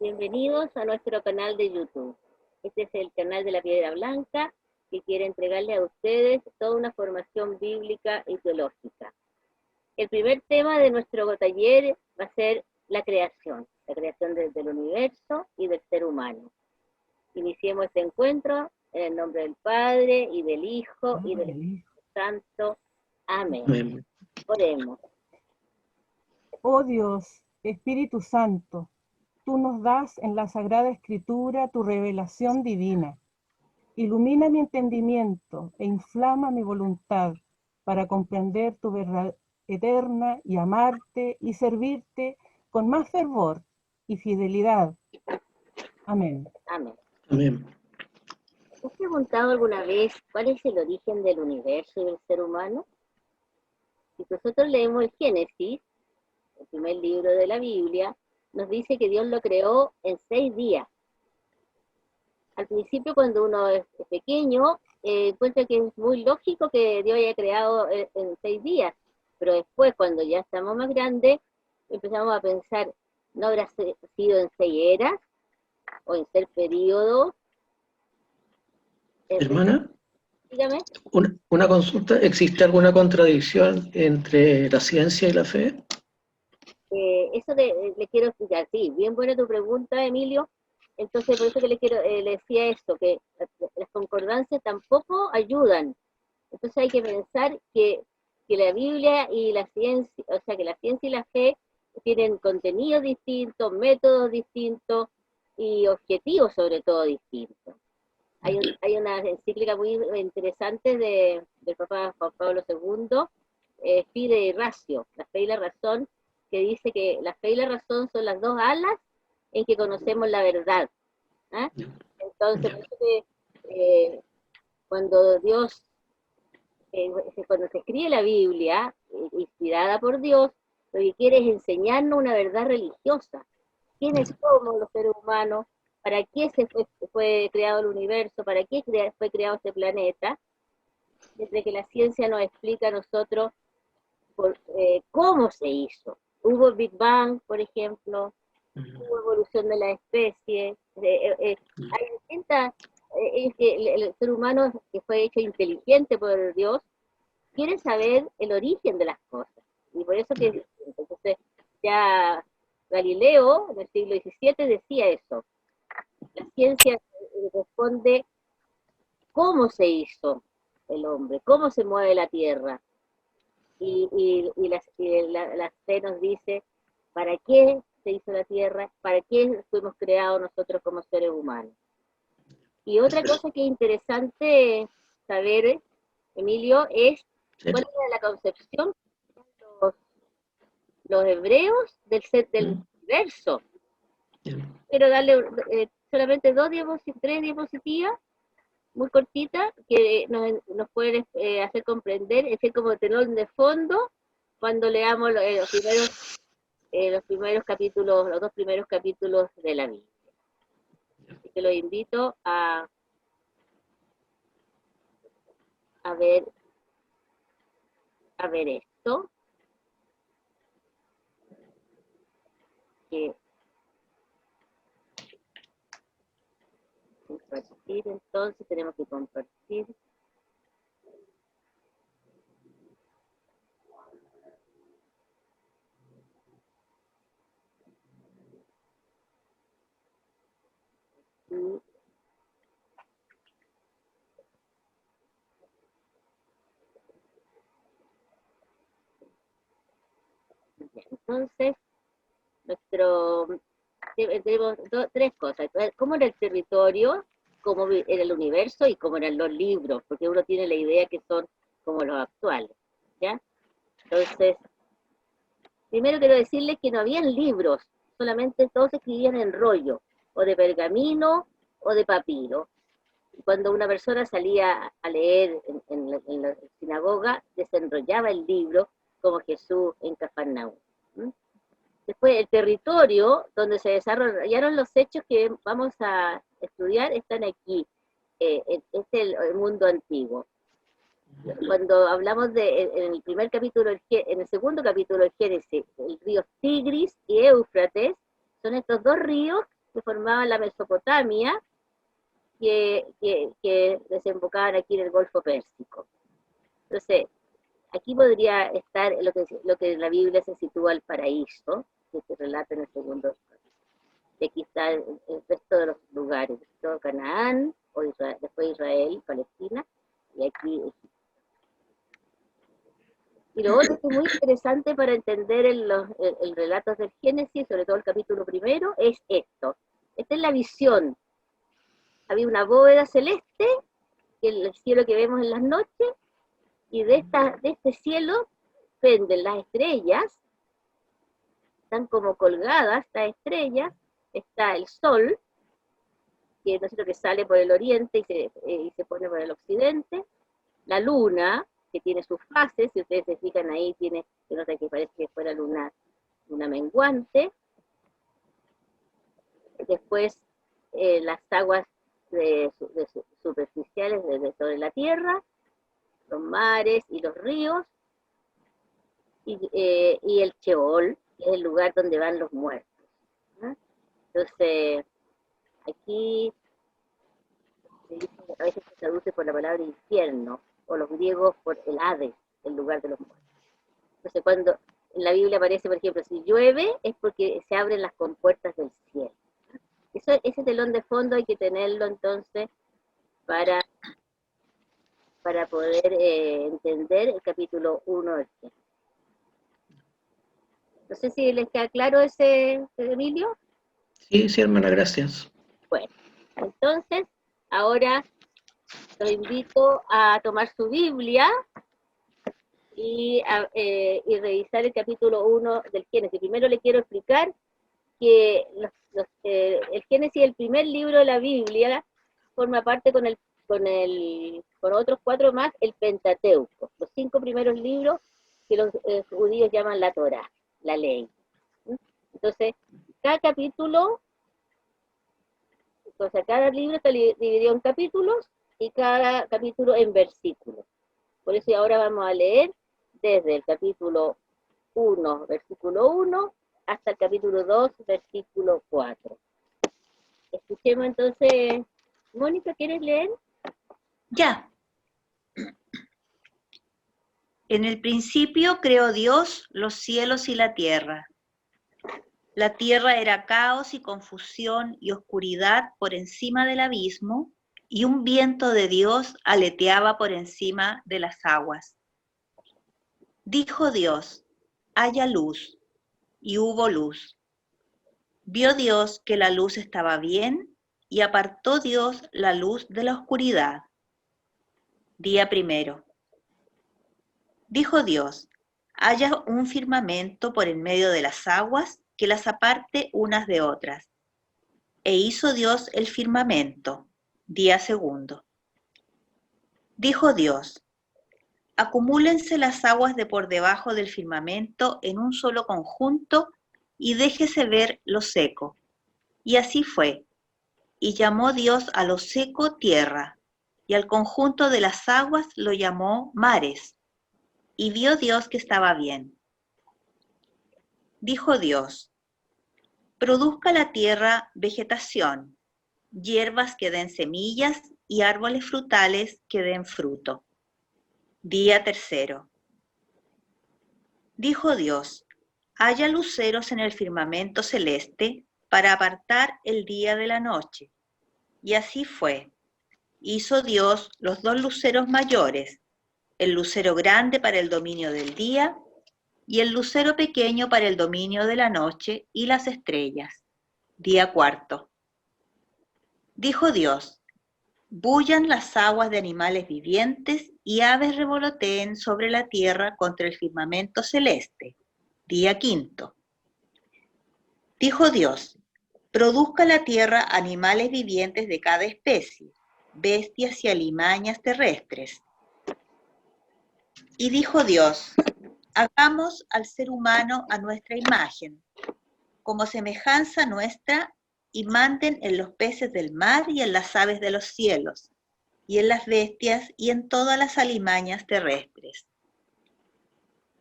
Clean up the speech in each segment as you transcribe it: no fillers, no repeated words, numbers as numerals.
Bienvenidos a nuestro canal de YouTube. Este es el canal de la Piedra Blanca, que quiere entregarle a ustedes toda una formación bíblica y teológica. El primer tema de nuestro taller va a ser la creación del universo y del ser humano. Iniciemos este encuentro en el nombre del Padre, y del Hijo, y del Espíritu Santo. Amén. Amén. Oremos. Oh Dios, Espíritu Santo, tú nos das en la Sagrada Escritura tu revelación divina. Ilumina mi entendimiento e inflama mi voluntad para comprender tu verdad eterna y amarte y servirte con más fervor y fidelidad. Amén. Amén. Amén. ¿Te has preguntado alguna vez cuál es el origen del universo y del ser humano? Si nosotros leemos el Génesis, el primer libro de la Biblia, nos dice que Dios lo creó en 6 días. Al principio, cuando uno es pequeño, encuentra que es muy lógico que Dios haya creado en 6 días, pero después, cuando ya estamos más grandes, empezamos a pensar, ¿no habrá sido en 6 eras? ¿O en 6 periodos? Hermana, Dígame. una consulta. ¿Existe alguna contradicción entre la ciencia y la fe? Eso le quiero explicar. Sí, bien buena tu pregunta, Emilio. Entonces, por eso que le decía esto, que las concordancias tampoco ayudan. Entonces hay que pensar que la Biblia y la ciencia, o sea, que la ciencia y la fe tienen contenidos distintos, métodos distintos y objetivos sobre todo distintos. Hay una encíclica muy interesante del Papa Juan Pablo II, Fide y Ratio, la fe y la razón, que dice que la fe y la razón son las dos alas en que conocemos la verdad. ¿Ah? Entonces, por eso que cuando Dios, cuando se escribe la Biblia, inspirada por Dios, lo que quiere es enseñarnos una verdad religiosa. ¿Quiénes somos los seres humanos? ¿Para qué fue creado el universo? ¿Para qué fue creado este planeta? Desde que la ciencia nos explica a nosotros cómo se hizo. Hubo Big Bang, por ejemplo, hubo evolución de la especie, hay distintas, es que el ser humano, que fue hecho inteligente por Dios, quiere saber el origen de las cosas, y por eso que es distinto. Entonces, ya Galileo, en el siglo XVII, decía eso. La ciencia responde cómo se hizo el hombre, cómo se mueve la tierra, y la fe nos dice para qué se hizo la tierra, para qué fuimos creados nosotros como seres humanos. Y otra cosa que es interesante saber, Emilio, es cuál era la concepción de los hebreos del universo. Quiero darle solamente 3 diapositivas muy cortitas que nos pueden hacer comprender, es como telón de fondo cuando leamos los primeros capítulos, los 2 primeros capítulos de la Biblia. Así que los invito a ver esto, que compartir, entonces tenemos que compartir. Entonces, tenemos 3 cosas. ¿Cómo era el territorio? ¿Cómo era el universo? Y cómo eran los libros, porque uno tiene la idea que son como los actuales, ¿ya? Entonces, primero quiero decirles que no habían libros, solamente todos escribían en rollo, o de pergamino, o de papiro. Cuando una persona salía a leer en la sinagoga, desenrollaba el libro, como Jesús en Cafarnaúm. Después, el territorio donde se desarrollaron los hechos que vamos a estudiar están aquí. Este es el mundo antiguo. Cuando hablamos en el primer capítulo, en el segundo capítulo del Génesis, el río Tigris y Éufrates, son estos 2 ríos que formaban la Mesopotamia, que desembocaban aquí en el Golfo Pérsico. Entonces, aquí podría estar lo que en la Biblia se sitúa el paraíso, que se relata en el segundo. Y aquí está el resto de los lugares, todo Canaán, o Israel, después Israel, Palestina, y aquí Egipto. Y lo otro que es muy interesante para entender el relato del Génesis, sobre todo el capítulo primero, es esto. Esta es la visión. Había una bóveda celeste, el cielo que vemos en las noches, y de este cielo penden las estrellas, están como colgadas estas estrellas, está el sol, que es lo que sale por el oriente y se pone por el occidente, la luna, que tiene sus fases, si ustedes se fijan ahí, se nota que parece que fuera luna menguante, después las aguas superficiales sobre la tierra, los mares y los ríos, y el Sheol, que es el lugar donde van los muertos, ¿no? Entonces, aquí a veces se traduce por la palabra infierno, o los griegos por el Hades, el lugar de los muertos. Entonces, cuando en la Biblia aparece, por ejemplo, si llueve, es porque se abren las compuertas del cielo. Ese telón de fondo hay que tenerlo entonces para poder entender el capítulo 1 del Génesis. No sé si les queda claro ese, Emilio. Sí, sí, hermana, gracias. Bueno, entonces, ahora los invito a tomar su Biblia y revisar el capítulo 1 del Génesis. Primero le quiero explicar que el Génesis, el primer libro de la Biblia, forma parte con otros 4 más, el Pentateuco, los 5 primeros libros que los judíos llaman la Torá, la ley. Entonces, cada libro está dividido en capítulos y cada capítulo en versículos. Por eso ahora vamos a leer desde el capítulo 1, versículo 1, hasta el capítulo 2, versículo 4. Escuchemos entonces. Mónica, ¿quieres leer? Ya. En el principio creó Dios los cielos y la tierra. La tierra era caos y confusión y oscuridad por encima del abismo, y un viento de Dios aleteaba por encima de las aguas. Dijo Dios, haya luz, y hubo luz. Vio Dios que la luz estaba bien, y apartó Dios la luz de la oscuridad. Día primero. Dijo Dios, haya un firmamento por en medio de las aguas, que las aparte unas de otras. E hizo Dios el firmamento. Día segundo. Dijo Dios, acumúlense las aguas de por debajo del firmamento en un solo conjunto, y déjese ver lo seco. Y así fue. Y llamó Dios a lo seco tierra, y al conjunto de las aguas lo llamó mares. Y vio Dios que estaba bien. Dijo Dios, produzca la tierra vegetación, hierbas que den semillas y árboles frutales que den fruto. Día tercero. Dijo Dios, haya luceros en el firmamento celeste para apartar el día de la noche. Y así fue. Hizo Dios los 2 luceros mayores, el lucero grande para el dominio del día y el lucero pequeño para el dominio de la noche, y las estrellas. Día cuarto. Dijo Dios, bullan las aguas de animales vivientes y aves revoloteen sobre la tierra contra el firmamento celeste. Día quinto. Dijo Dios, produzca la tierra animales vivientes de cada especie, bestias y alimañas terrestres. Y dijo Dios, hagamos al ser humano a nuestra imagen, como semejanza nuestra, y manden en los peces del mar y en las aves de los cielos, y en las bestias y en todas las alimañas terrestres.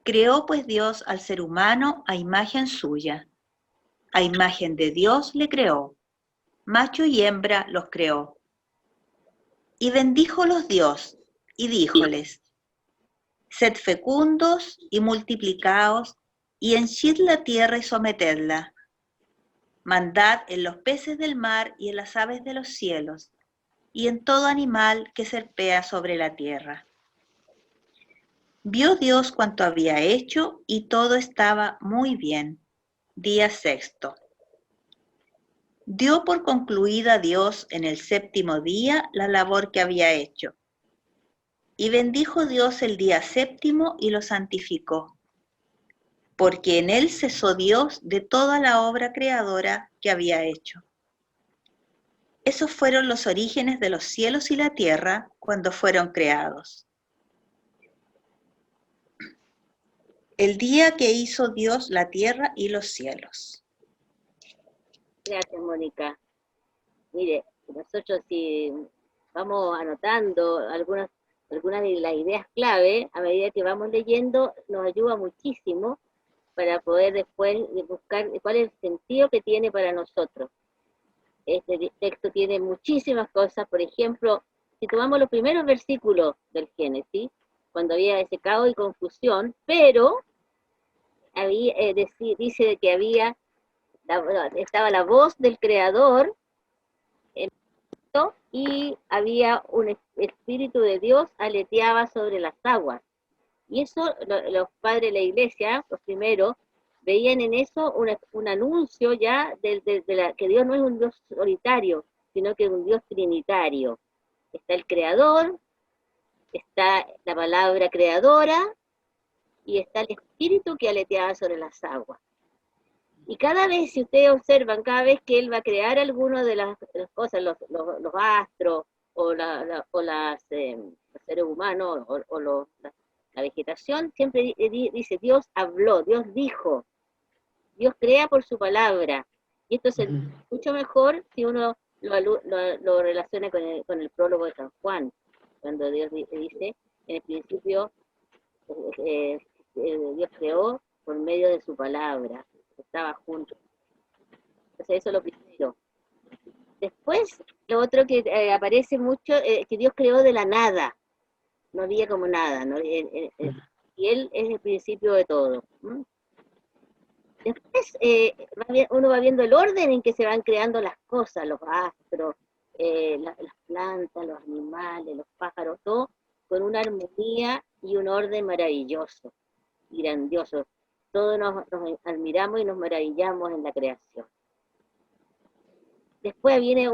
Creó pues Dios al ser humano a imagen suya. A imagen de Dios le creó, macho y hembra los creó. Y bendíjolos Dios, y díjoles: sed fecundos y multiplicaos, y henchid la tierra y sometedla. Mandad en los peces del mar y en las aves de los cielos, y en todo animal que serpea sobre la tierra. Vio Dios cuanto había hecho, y todo estaba muy bien. Día sexto. Dio por concluida Dios en el séptimo día la labor que había hecho. Y bendijo Dios el día séptimo y lo santificó, porque en él cesó Dios de toda la obra creadora que había hecho. Esos fueron los orígenes de los cielos y la tierra cuando fueron creados. El día que hizo Dios la tierra y los cielos. Gracias, Mónica. Mire, nosotros si vamos anotando algunas de las ideas clave, a medida que vamos leyendo, nos ayuda muchísimo para poder después buscar cuál es el sentido que tiene para nosotros. Este texto tiene muchísimas cosas, por ejemplo, si tomamos los primeros versículos del Génesis, cuando había ese caos y confusión, pero había, dice que había, estaba la voz del Creador, y había un espíritu de Dios aleteaba sobre las aguas. Y eso los padres de la iglesia, los primeros, veían en eso un anuncio ya que Dios no es un Dios solitario, sino que es un Dios trinitario. Está el Creador, está la palabra creadora, y está el espíritu que aleteaba sobre las aguas. Y cada vez, si ustedes observan, cada vez que él va a crear alguna de las cosas, los astros, o los seres humanos, o la vegetación, siempre dice, Dios habló, Dios dijo, Dios crea por su palabra. Y esto es mucho mejor si uno lo relaciona con el prólogo de San Juan, cuando Dios dice, en el principio Dios creó por medio de su palabra, estaba junto. Entonces eso es lo primero. Después, lo otro que aparece mucho, que Dios creó de la nada, no había como nada, ¿no? Y Él es el principio de todo. Después uno va viendo el orden en que se van creando las cosas, los astros, las plantas, los animales, los pájaros, todo con una armonía y un orden maravilloso y grandioso. Todos nos admiramos y nos maravillamos en la creación. Después viene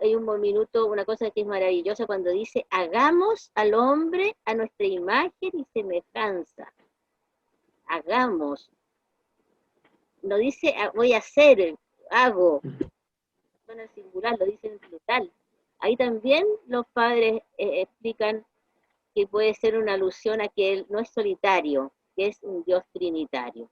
hay un minuto, una cosa que es maravillosa cuando dice, hagamos al hombre a nuestra imagen y semejanza. Hagamos. No dice voy a hacer, hago. No en el singular, lo dice en plural. Ahí también los padres explican que puede ser una alusión a que él no es solitario, que es un Dios trinitario.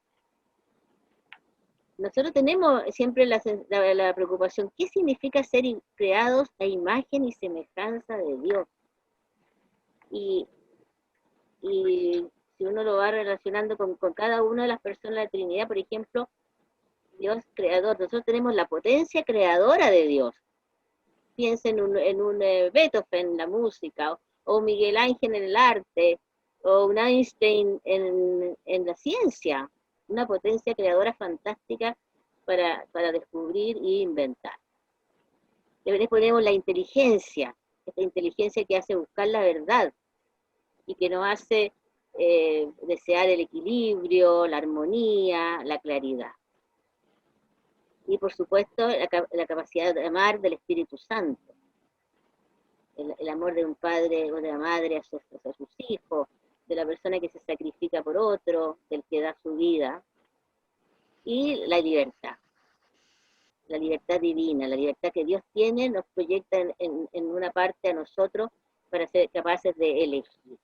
Nosotros tenemos siempre la preocupación, ¿qué significa ser creados a imagen y semejanza de Dios? Y si uno lo va relacionando con cada una de las personas de la Trinidad, por ejemplo, Dios creador, nosotros tenemos la potencia creadora de Dios. Piensen en un Beethoven en la música, o Miguel Ángel en el arte, o un Einstein en la ciencia, una potencia creadora fantástica para descubrir e inventar. Después ponemos la inteligencia, esta inteligencia que hace buscar la verdad y que nos hace desear el equilibrio, la armonía, la claridad. Y por supuesto la capacidad de amar del Espíritu Santo, el amor de un padre o de una madre a sus hijos, de la persona que se sacrifica por otro, del que da su vida, y la libertad divina, la libertad que Dios tiene, nos proyecta en una parte a nosotros para ser capaces de elegir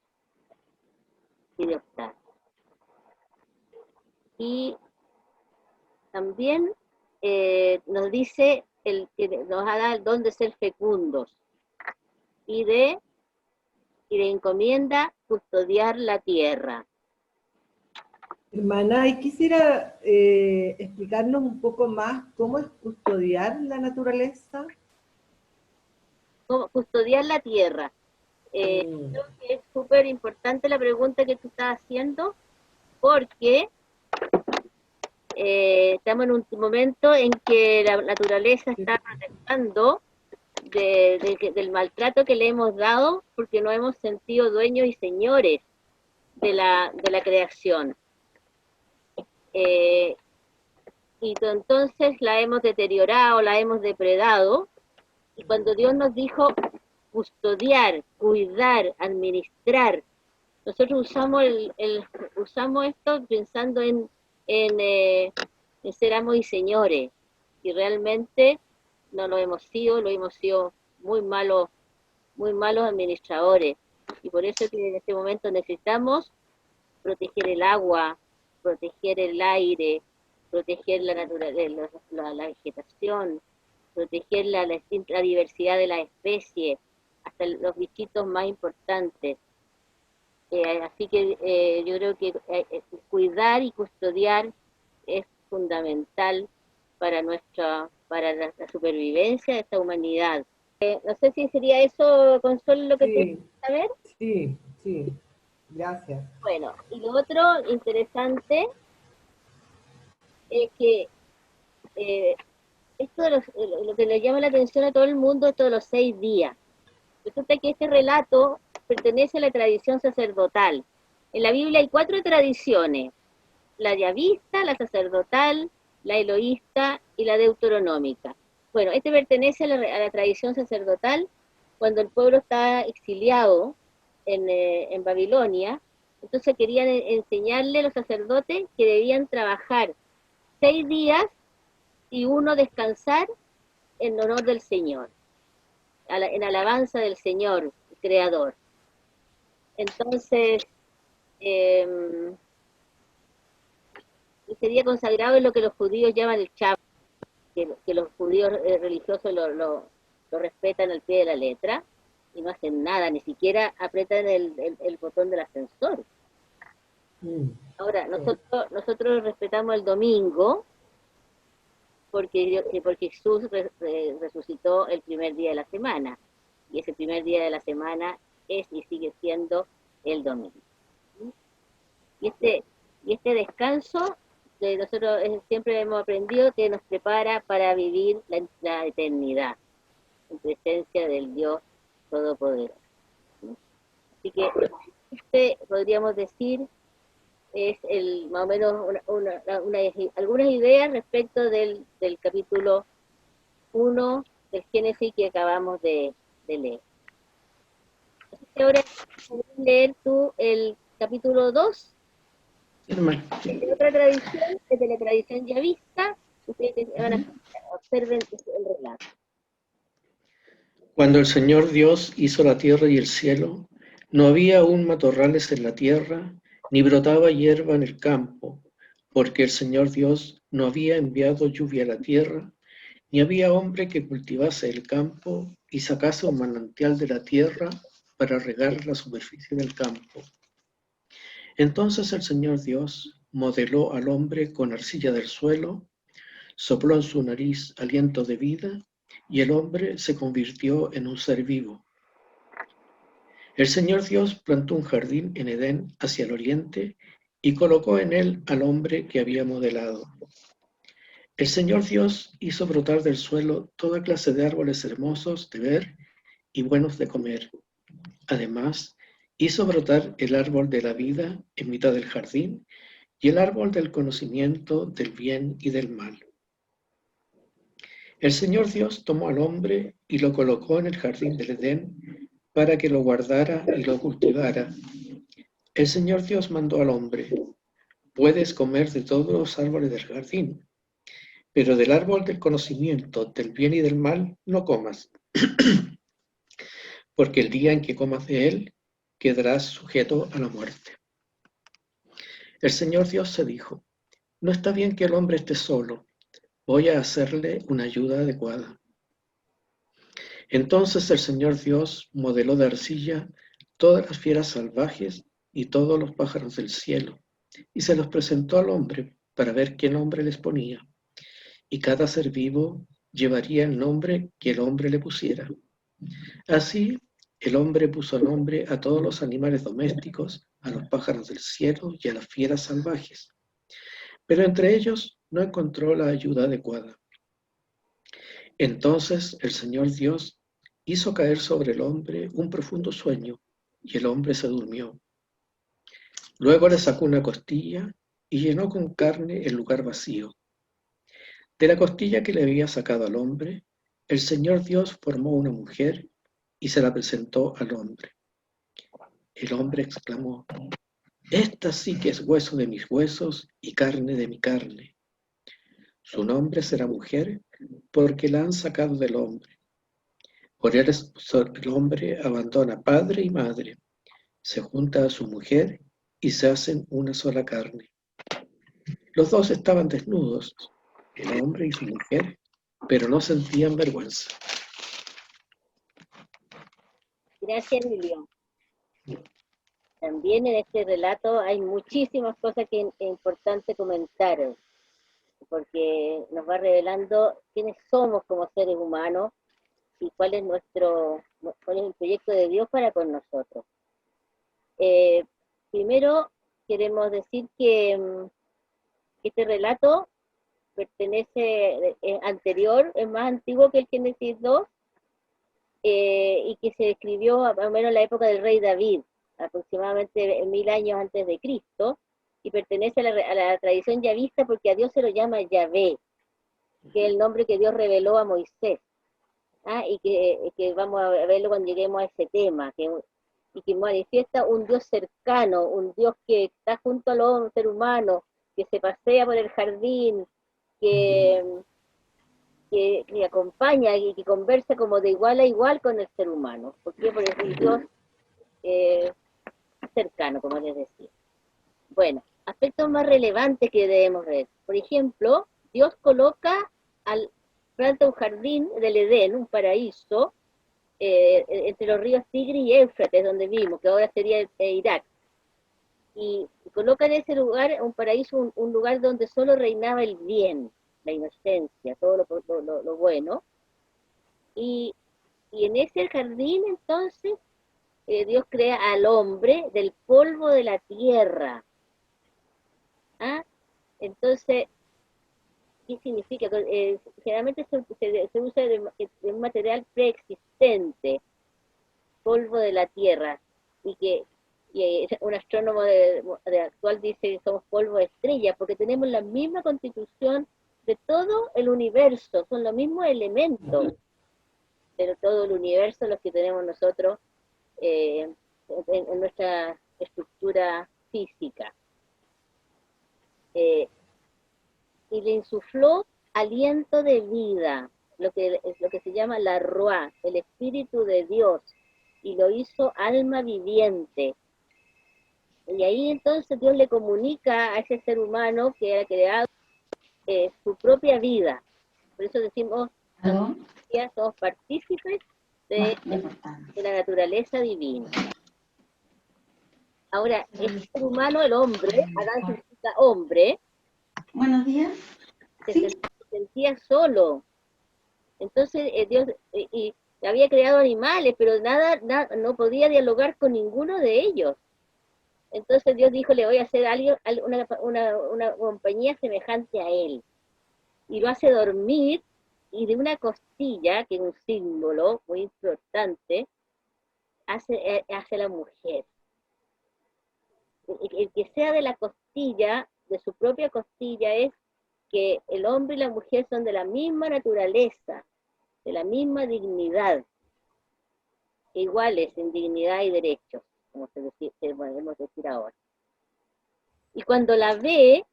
y de optar. Y también nos dice que nos ha dado el don de ser fecundos y de encomienda custodiar la tierra. Hermana, y quisiera explicarnos un poco más cómo es custodiar la naturaleza. ¿Cómo custodiar la tierra? Creo que es súper importante la pregunta que tú estás haciendo, porque estamos en un momento en que la naturaleza está protestando del maltrato que le hemos dado, porque no hemos sentido dueños y señores de la creación. Y entonces la hemos deteriorado, la hemos depredado, y cuando Dios nos dijo custodiar, cuidar, administrar, nosotros usamos esto pensando en ser amos y señores, y realmente no lo hemos sido muy malos administradores, y por eso que en este momento necesitamos proteger el agua, proteger el aire, proteger la naturaleza, la vegetación, proteger la diversidad de las especies, hasta los bichitos más importantes. Así que yo creo que cuidar y custodiar es fundamental para la supervivencia de esta humanidad. No sé si sería eso, Consuelo, lo que querías saber. Sí, gracias. Bueno, y lo otro interesante es que esto de lo que le llama la atención a todo el mundo, esto de los 6 días. Resulta que este relato pertenece a la tradición sacerdotal. En la Biblia hay 4 tradiciones: la yavista, la sacerdotal, la eloísta y la deuteronómica. Bueno, este pertenece a la tradición sacerdotal cuando el pueblo estaba exiliado en Babilonia. Entonces querían enseñarle a los sacerdotes que debían trabajar 6 días y 1 descansar en honor del Señor, en alabanza del Señor, el Creador. Entonces, ese día consagrado es lo que los judíos llaman el Shabbat, que los judíos religiosos lo respetan al pie de la letra y no hacen nada, ni siquiera apretan el botón del ascensor. Ahora, nosotros respetamos el domingo porque Jesús resucitó el primer día de la semana, y ese primer día de la semana es y sigue siendo el domingo. Y este descanso que nosotros siempre hemos aprendido que nos prepara para vivir la eternidad en presencia del Dios Todopoderoso. Así que podríamos decir es más o menos algunas ideas respecto del capítulo 1 del Génesis que acabamos de leer. Así que ahora puedes leer tú el capítulo 2. De otra tradición, es de la tradición yavista. Ustedes van a observen el relato. Cuando el Señor Dios hizo la tierra y el cielo, no había aún matorrales en la tierra, ni brotaba hierba en el campo, porque el Señor Dios no había enviado lluvia a la tierra, ni había hombre que cultivase el campo y sacase un manantial de la tierra para regar la superficie del campo. Entonces el Señor Dios modeló al hombre con arcilla del suelo, sopló en su nariz aliento de vida, y el hombre se convirtió en un ser vivo. El Señor Dios plantó un jardín en Edén hacia el oriente y colocó en él al hombre que había modelado. El Señor Dios hizo brotar del suelo toda clase de árboles hermosos de ver y buenos de comer. Además, hizo brotar el árbol de la vida en mitad del jardín y el árbol del conocimiento del bien y del mal. El Señor Dios tomó al hombre y lo colocó en el jardín del Edén para que lo guardara y lo cultivara. El Señor Dios mandó al hombre: puedes comer de todos los árboles del jardín, pero del árbol del conocimiento del bien y del mal no comas, porque el día en que comas de él, quedarás sujeto a la muerte. El Señor Dios se dijo: no está bien que el hombre esté solo, voy a hacerle una ayuda adecuada. Entonces el Señor Dios modeló de arcilla todas las fieras salvajes y todos los pájaros del cielo, y se los presentó al hombre para ver qué nombre les ponía. Y cada ser vivo llevaría el nombre que el hombre le pusiera. Así, el hombre puso nombre a todos los animales domésticos, a los pájaros del cielo y a las fieras salvajes. Pero entre ellos no encontró la ayuda adecuada. Entonces el Señor Dios hizo caer sobre el hombre un profundo sueño, y el hombre se durmió. Luego le sacó una costilla y llenó con carne el lugar vacío. De la costilla que le había sacado al hombre, el Señor Dios formó una mujer y se la presentó al hombre. El hombre exclamó: «Esta sí que es hueso de mis huesos y carne de mi carne». Su nombre será mujer, porque la han sacado del hombre. Por él el hombre abandona padre y madre, se junta a su mujer y se hacen una sola carne. Los dos estaban desnudos, el hombre y su mujer, pero no sentían vergüenza. Gracias, Emilio. También en este relato hay muchísimas cosas que es importante comentar, porque nos va revelando quiénes somos como seres humanos y cuál es el proyecto de Dios para con nosotros. Primero, queremos decir que este relato pertenece, anterior, es más antiguo que el Génesis 2, y que se escribió más o menos en la época del rey David, aproximadamente 1000 años antes de Cristo, y pertenece a la tradición yavista porque a Dios se lo llama Yahvé, que es el nombre que Dios reveló a Moisés. Y que vamos a verlo cuando lleguemos a ese tema, y que manifiesta un Dios cercano, un Dios que está junto al ser humano, que se pasea por el jardín, que acompaña y que conversa como de igual a igual con el ser humano. ¿Por qué? Porque es un Dios cercano, como les decía. Bueno, aspectos más relevantes que debemos ver. Por ejemplo, Dios coloca planta un jardín del Edén, un paraíso, entre los ríos Tigris y Éufrates, donde vimos, que ahora sería Irak. Y coloca en ese lugar, un paraíso, un lugar donde solo reinaba el bien, la inocencia, todo lo bueno. Y en ese jardín, entonces, Dios crea al hombre del polvo de la tierra. Entonces, ¿qué significa? Generalmente se usa de un material preexistente, polvo de la tierra, y un astrónomo de actual dice que somos polvo de estrella, porque tenemos la misma constitución de todo el universo, son los mismos elementos de todo el universo los que tenemos nosotros en nuestra estructura física. Y le insufló aliento de vida, lo que se llama la Ruá, el Espíritu de Dios, y lo hizo alma viviente. Y ahí entonces Dios le comunica a ese ser humano que ha creado su propia vida. Por eso decimos, somos partícipes de la naturaleza divina. Ahora, el ser humano, el hombre, Adán significa hombre. Buenos días. Se sentía solo. Entonces Dios y había creado animales, pero nada, no podía dialogar con ninguno de ellos. Entonces Dios dijo, le voy a hacer una compañía semejante a él. Y lo hace dormir, y de una costilla, que es un símbolo muy importante, hace la mujer. El que sea de la costilla, de su propia costilla, es que el hombre y la mujer son de la misma naturaleza, de la misma dignidad, iguales en dignidad y derechos, como podemos decir ahora. Y cuando la ve,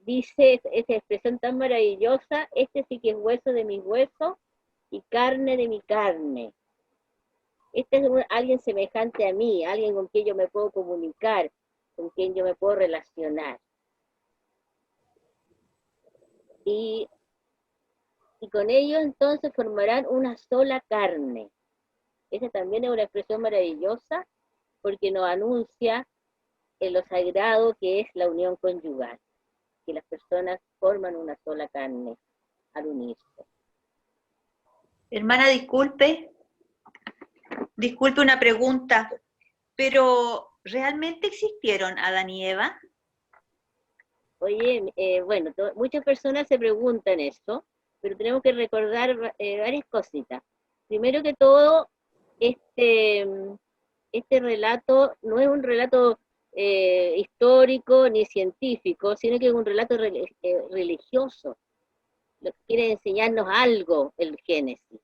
dice esa expresión tan maravillosa, este sí que es hueso de mis huesos y carne de mi carne. Este es alguien semejante a mí, alguien con quien yo me puedo comunicar, con quien yo me puedo relacionar. Y con ellos entonces formarán una sola carne. Esa también es una expresión maravillosa porque nos anuncia en lo sagrado que es la unión conyugal, que las personas forman una sola carne al unirse. Hermana, disculpe una pregunta, pero ¿realmente existieron Adán y Eva? Oye, bueno, muchas personas se preguntan esto, pero tenemos que recordar varias cositas. Primero que todo, este relato no es un relato histórico ni científico, sino que es un relato religioso. Lo que quiere enseñarnos algo el Génesis.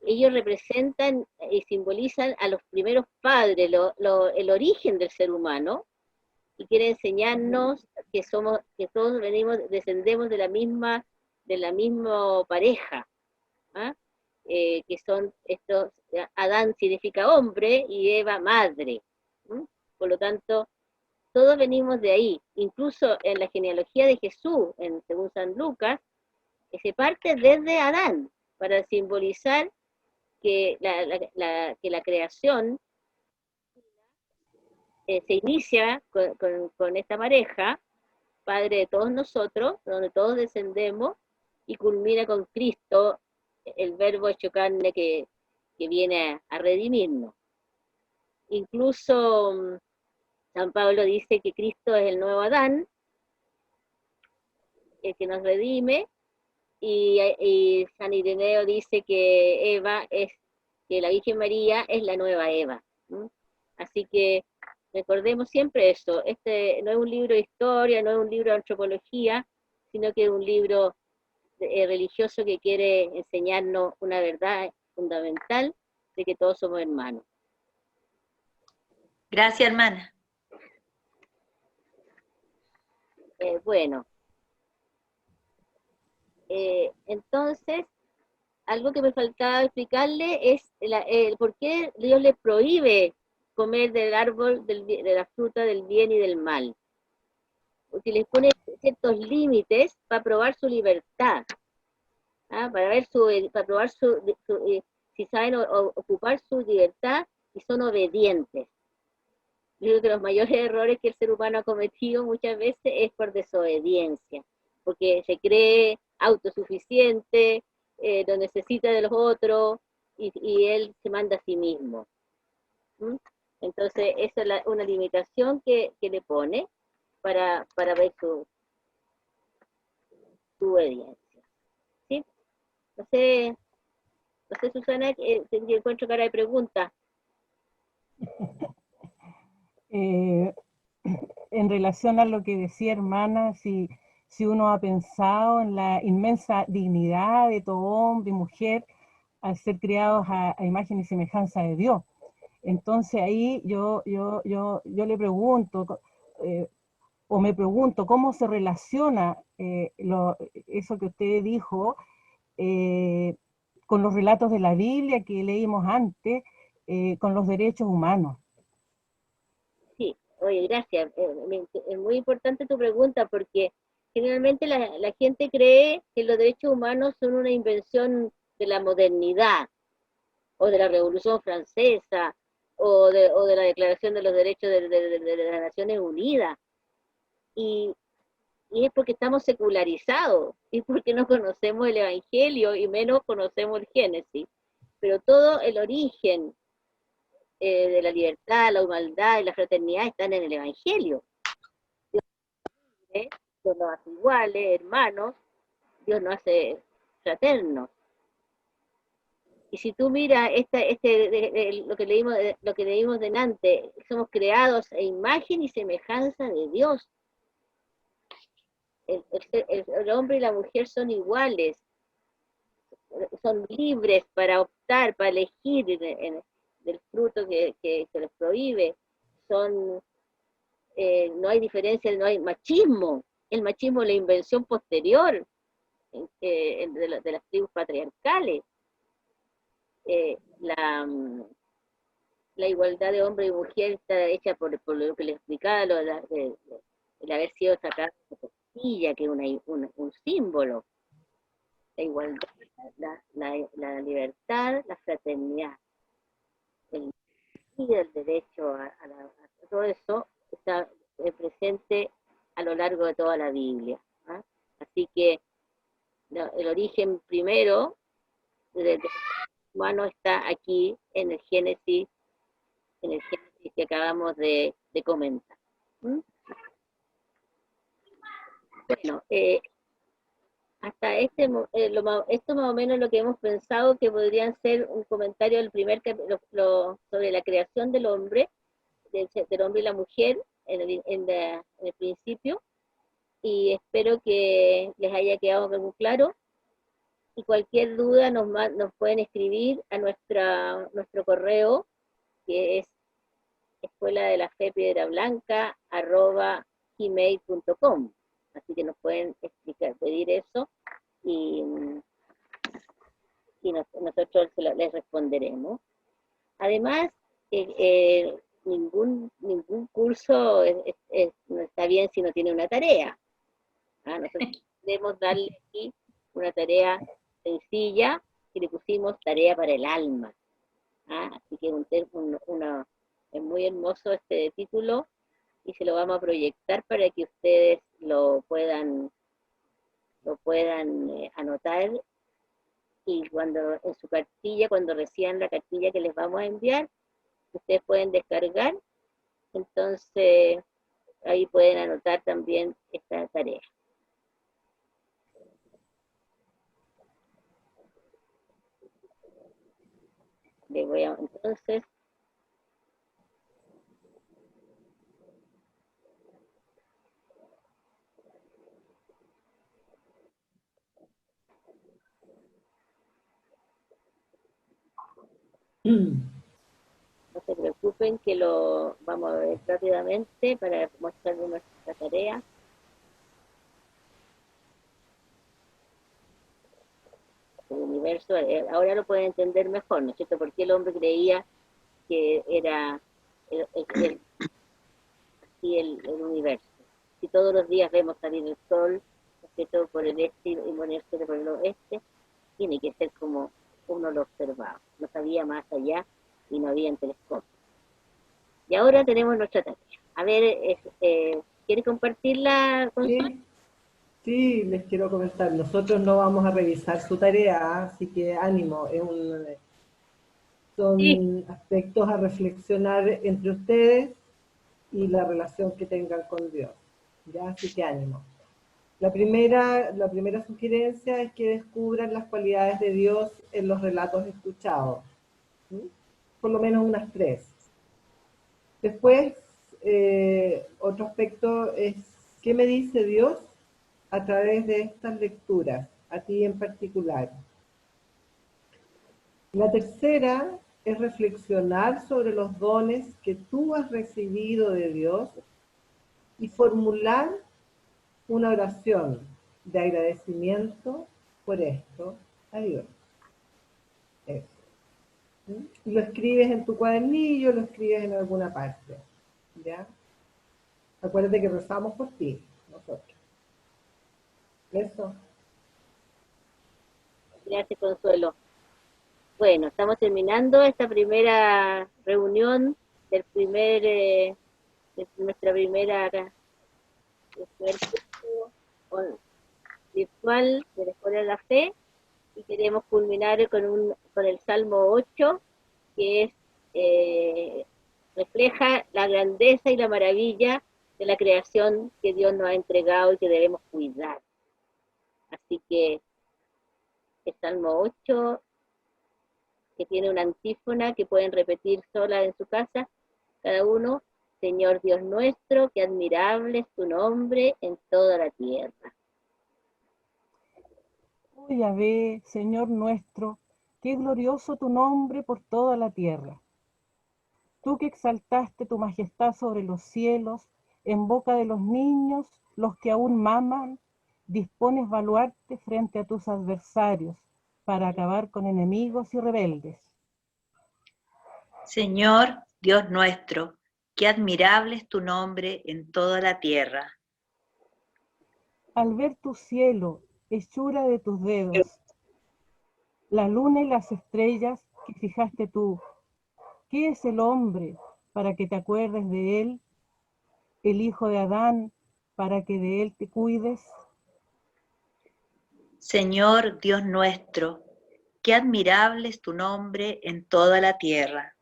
Ellos representan y simbolizan a los primeros padres, el origen del ser humano, y quiere enseñarnos que todos descendemos de la misma pareja, ¿ah? Que son estos, Adán significa hombre y Eva madre. Por lo tanto, todos venimos de ahí. Incluso en la genealogía de Jesús, según San Lucas, que se parte desde Adán, para simbolizar que la creación se inicia con esta pareja, padre de todos nosotros, donde todos descendemos, y culmina con Cristo, el verbo hecho carne que viene a redimirnos. Incluso San Pablo dice que Cristo es el nuevo Adán, el que nos redime, y San Ireneo dice que que la Virgen María es la nueva Eva. Así que recordemos siempre eso. Este no es un libro de historia, no es un libro de antropología, sino que es un libro religioso que quiere enseñarnos una verdad fundamental de que todos somos hermanos. Gracias, hermana. Bueno, entonces, algo que me faltaba explicarle es por qué Dios les prohíbe comer del árbol de la fruta del bien y del mal. Porque les pone ciertos límites para probar su libertad, para probar si saben ocupar su libertad y son obedientes. Yo creo que los mayores errores que el ser humano ha cometido muchas veces es por desobediencia, porque se cree autosuficiente, no necesita de los otros, y él se manda a sí mismo. Entonces, esa es una limitación que le pone para ver su obediencia. ¿Sí? No sé, Susana, si encuentro cara de pregunta. En relación a lo que decía hermana, si uno ha pensado en la inmensa dignidad de todo hombre y mujer al ser criados a imagen y semejanza de Dios. Entonces ahí yo le pregunto, o me pregunto, ¿cómo se relaciona eso que usted dijo con los relatos de la Biblia que leímos antes, con los derechos humanos? Sí, oye, gracias. Es muy importante tu pregunta porque generalmente la gente cree que los derechos humanos son una invención de la modernidad o de la Revolución Francesa o de la Declaración de los Derechos de las Naciones Unidas. Y es porque estamos secularizados y porque no conocemos el Evangelio y menos conocemos el Génesis. Pero todo el origen de la libertad, la humildad y la fraternidad están en el Evangelio. Dios nos hace iguales, hermanos, Dios nos hace fraternos. Y si tú miras lo que leímos delante, somos creados a imagen y semejanza de Dios. El hombre y la mujer son iguales, son libres para optar, para elegir del fruto que se les prohíbe. No hay diferencia, no hay machismo. El machismo es la invención posterior de las tribus patriarcales. La igualdad de hombre y mujer está hecha por lo que les explicaba, el haber sido sacado de costilla, que es un símbolo. La igualdad, la libertad, la fraternidad, el y el derecho a todo eso está presente a lo largo de toda la Biblia. ¿Ah? Así que el origen primero del humano está aquí en el Génesis que acabamos de comentar. ¿Mm? Bueno, hasta esto más o menos lo que hemos pensado que podrían ser un comentario del primer sobre la creación del hombre, del hombre y la mujer en el principio, y espero que les haya quedado muy claro, y cualquier duda nos pueden escribir a nuestro correo, que es escueladelafepiedrablanca@gmail.com. Así que nos pueden pedir eso y nosotros les responderemos. Además, ningún curso no está bien si no tiene una tarea. Nosotros podemos darle aquí una tarea sencilla que le pusimos tarea para el alma. Así que es muy hermoso este título y se lo vamos a proyectar para que ustedes lo puedan anotar, y cuando en su cartilla, cuando reciban la cartilla que les vamos a enviar, ustedes pueden descargar, entonces ahí pueden anotar también esta tarea. Les voy a, entonces, no se preocupen que lo vamos a ver rápidamente para mostrarles nuestra tarea. El universo, ahora lo pueden entender mejor, ¿no es cierto? Porque el hombre creía que era así el universo. Si todos los días vemos salir el sol, ¿no es cierto?, por el este y ponerse por el oeste, tiene que ser como uno lo observaba. No sabía más allá y no había telescopio. Y ahora tenemos nuestra tarea. A ver, ¿quiere compartirla, Consuelo? Sí, sí, les quiero comentar. Nosotros no vamos a revisar su tarea, así que ánimo. Son aspectos a reflexionar entre ustedes y la relación que tengan con Dios. ¿Ya? Así que ánimo. La primera sugerencia es que descubran las cualidades de Dios en los relatos escuchados. ¿Sí? Por lo menos unas 3. Después, otro aspecto es, ¿qué me dice Dios a través de estas lecturas, a ti en particular? La tercera es reflexionar sobre los dones que tú has recibido de Dios y formular una oración de agradecimiento por esto a Dios. Eso. Lo escribes en tu cuadernillo, lo escribes en alguna parte. ¿Ya? Acuérdate que rezamos por ti, nosotros. Eso. Gracias, Consuelo. Bueno, estamos terminando esta primera reunión de nuestra primera curso virtual de la Escuela de la Fe, y queremos culminar con el Salmo 8, que refleja la grandeza y la maravilla de la creación que Dios nos ha entregado y que debemos cuidar. Así que el Salmo 8, que tiene una antífona que pueden repetir sola en su casa, cada uno: Señor Dios nuestro, qué admirable es tu nombre en toda la tierra. Oh Yahvé, Señor nuestro, qué glorioso tu nombre por toda la tierra. Tú que exaltaste tu majestad sobre los cielos, en boca de los niños, los que aún maman, dispones baluarte frente a tus adversarios para acabar con enemigos y rebeldes. Señor Dios nuestro, qué admirable es tu nombre en toda la tierra. Al ver tu cielo, hechura de tus dedos, la luna y las estrellas que fijaste tú, ¿Qué es el hombre para que te acuerdes de él? ¿El hijo de Adán para que de él te cuides? Señor Dios nuestro, qué admirable es tu nombre en toda la tierra.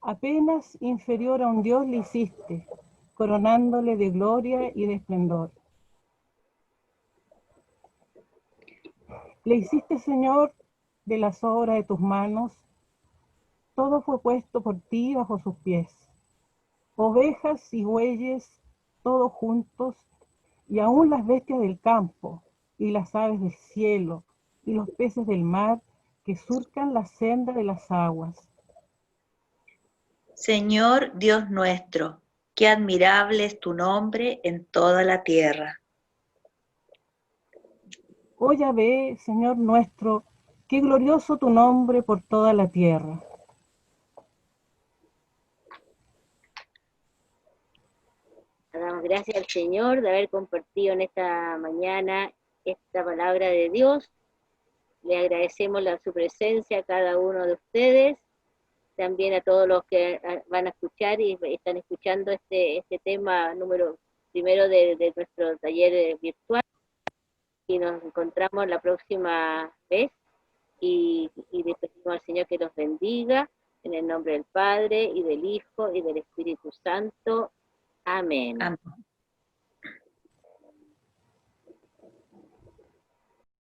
Apenas inferior a un Dios le hiciste, coronándole de gloria y de esplendor. Le hiciste, Señor, de las obras de tus manos, todo fue puesto por ti bajo sus pies. Ovejas y bueyes, todos juntos, y aún las bestias del campo, y las aves del cielo, y los peces del mar, que surcan la senda de las aguas. Señor Dios nuestro, qué admirable es tu nombre en toda la tierra. Oh Yahvé, Señor nuestro, qué glorioso tu nombre por toda la tierra. Damos gracias al Señor de haber compartido en esta mañana esta palabra de Dios. Le agradecemos su presencia a cada uno de ustedes, también a todos los que van a escuchar y están escuchando este tema número primero de nuestro taller virtual. Y nos encontramos la próxima vez y le pedimos al Señor que los bendiga en el nombre del Padre y del Hijo y del Espíritu Santo. Amén. Amén.